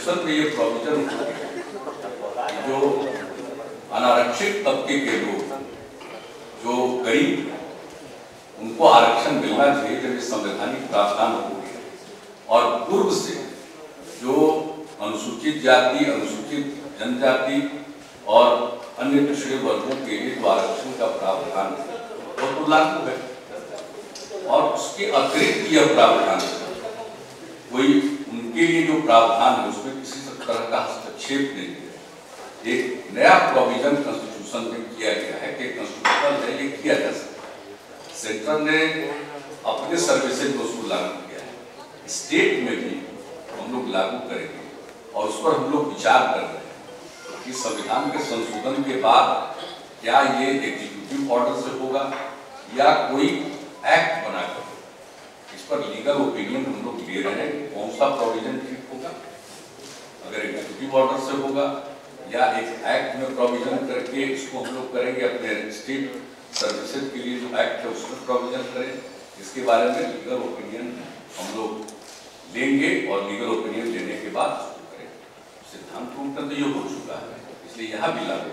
Constitution में ये provision जो अनारक्षित तबके के लोग, जो गरीब, उनको आरक्षण मिलना चाहिए जब ये संवैधानिक प्रावधान हो गया। और पूर्व से जो अनुसूचित जाति, अनुसूचित जनजाति और अन्य पिछड़े वर्गों के लिए जो आरक्षण का प्रावधान है वो तो लागू है, और उसके अतिरिक्त यह प्रावधान कोई उनके लिए जो प्रावधान है उसमें किसी तरह का हस्तक्षेप नहीं है। एक नया प्रोविजन कॉन्स्टिट्यूशन में किया गया है कि कॉन्स्टिट्यूशनल है, ये किया जा सकता है। सेंटर ने अपने सर्विसेज को उसको लागू किया है, स्टेट में भी हम लोग लागू करेंगे और उस पर हम लोग विचार कर रहे हैं कि संविधान के संशोधन के बाद क्या ये एग्जीक्यूटिव ऑर्डर से होगा या कोई एक्ट बनाकर। इस पर लीगल ओपिनियन हम लोग ले रहे हैं कि कौन सा प्रोविजन ठीक होगा, अगर एग्जीक्यूटिव ऑर्डर से होगा या एक एक्ट में प्रोविजन करके इसको हम लोग करेंगे, अपने स्टेट सर्विसेज के लिए जो एक्ट है उसमें प्रोविजन करें। इसके बारे में लीगल ओपिनियन हम लोग लेंगे और लीगल ओपिनियन लेने के बाद उसको करेंगे। सिद्धांत रूप में तो ये हो चुका है, इसलिए यहाँ भी लागू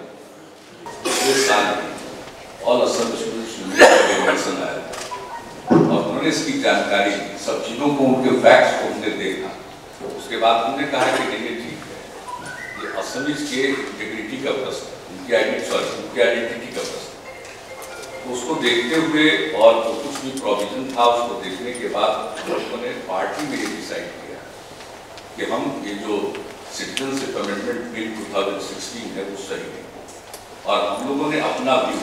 ऑल असम स्टूडेंट्स आया और उन्होंने इसकी जानकारी दी, सब चीजों को, उनके फैक्ट्स को हमने देखा। उसके बाद हमने कहा कि नहीं ठीक है, ये असमीज के इंटीग्रिटी का प्रश्न, उनकी आइडेंटिटी का प्रश्न, तो उसको देखते हुए और जो कुछ भी प्रोविजन था उसको देखने के बाद लोगों ने पार्टी में ये डिसाइड किया कि हम ये जो सिटीजनशिप अमेंडमेंट बिल 2016 है वो सही नहीं, और हम लोगों ने अपना व्यू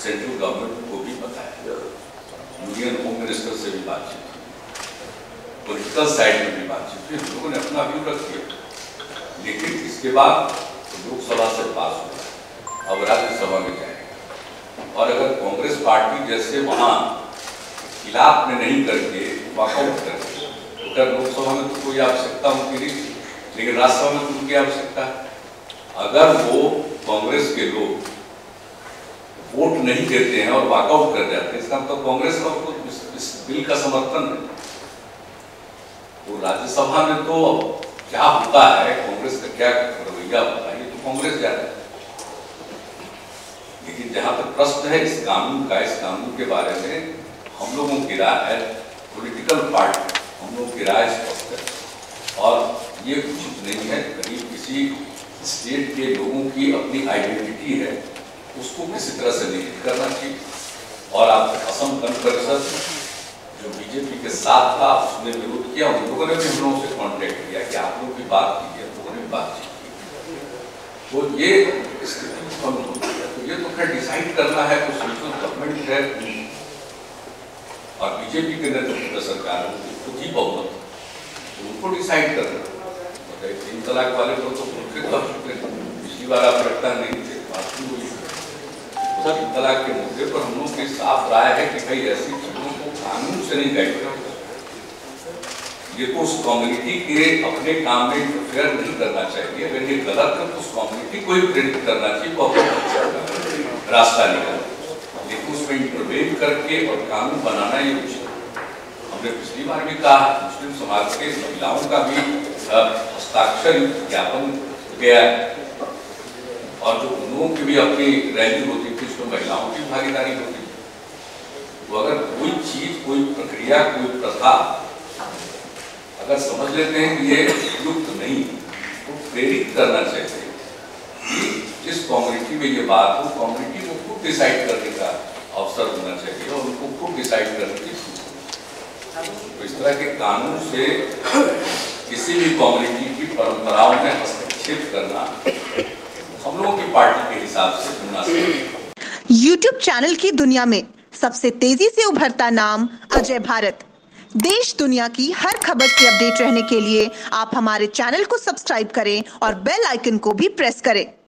सेंट्रल गवर्नमेंट को भी बताया, यूनियन होम मिनिस्टर से भी बातचीत, पॉलिटिकल साइड में भी बातचीत, हम लोगों ने अपना व्यू रख दिया। लेकिन इसके बाद लोकसभा से पास हुआ, अब राज्यसभा में जाएगा, और अगर कांग्रेस पार्टी जैसे वहां खिलाफ में नहीं करके वॉकआउट करके, तो अगर लोकसभा में तो कोई आवश्यकता उनकी नहीं, लेकिन राज्यसभा में तो उनकी आवश्यकता है। अगर वो कांग्रेस के लोग वोट नहीं देते हैं और वॉकआउट कर जाते हैं, इसका मतलब कांग्रेस का तो इस बिल का समर्थन है। तो राज्यसभा में तो क्या होता है, कांग्रेस का क्या रवैया होता है, ये तो कांग्रेस जाता है। लेकिन जहां तक प्रश्न है इस कानून का, इस कानून के बारे में हम लोगों की राय है, पॉलिटिकल पार्टी हम लोगों की राय स्पष्ट है, और ये उचित नहीं है कहीं किसी स्टेट के लोगों की अपनी आइडेंटिटी है उसको किसी तरह से निहित करना चाहिए। और आप असम गण परिषद जो बीजेपी के साथ था उसने विरोध किया, उन लोगों ने भी हम लोगों से कॉन्टेक्ट किया कि आप लोग भी बात कीजिए, लोगों ने भी बातचीत की। तो ये स्थिति उत्पन्न होती है, तो ये तो खैर डिसाइड करना है तो सेंट्रल गवर्नमेंट है और बीजेपी के नेतृत्व में सरकार है, खुद ही बहुमत तो उनको डिसाइड करना। 3 तलाक वाले को तो पिछली बार आप रखता नहीं थे, तो 3 तलाक के मुद्दे पर हम लोग की साफ राय है कि भाई ऐसी चीजों को कानून से नहीं गाइड करना, ये तो उस कम्युनिटी के अपने काम में इंटरफेयर नहीं करना चाहिए। अगर ये गलत है तो उस कम्युनिटी को ही प्रेरित करना चाहिए, वो अपना रास्ता निकाले, लेकिन उसमें इंटरवेन करके और कानून बनाना ये उचित। हमने पिछली बार भी कहा मुस्लिम समाज के महिलाओं का भी हस्ताक्षर ज्ञापन गया है, और जो उन लोगों की भी अपनी रैली होती थी उसमें महिलाओं की भागीदारी होती थी। तो अगर कोई चीज, कोई प्रक्रिया, कोई प्रथा अगर समझ लेते हैं कि ये उपयुक्त नहीं, तो प्रेरित करना चाहिए कि जिस कम्युनिटी में ये बात हो, कम्युनिटी को खुद डिसाइड करने का अवसर होना चाहिए और उनको खुद डिसाइड करने की सूचना। तो इस तरह के कानून से किसी भी कम्युनिटी की परंपराओं में हस्तक्षेप करना हम लोगों की पार्टी के हिसाब से मुनासिब। YouTube चैनल की दुनिया में सबसे तेजी से उभरता नाम अजय भारत। देश दुनिया की हर खबर से अपडेट रहने के लिए आप हमारे चैनल को सब्सक्राइब करें और बेल आइकन को भी प्रेस करें।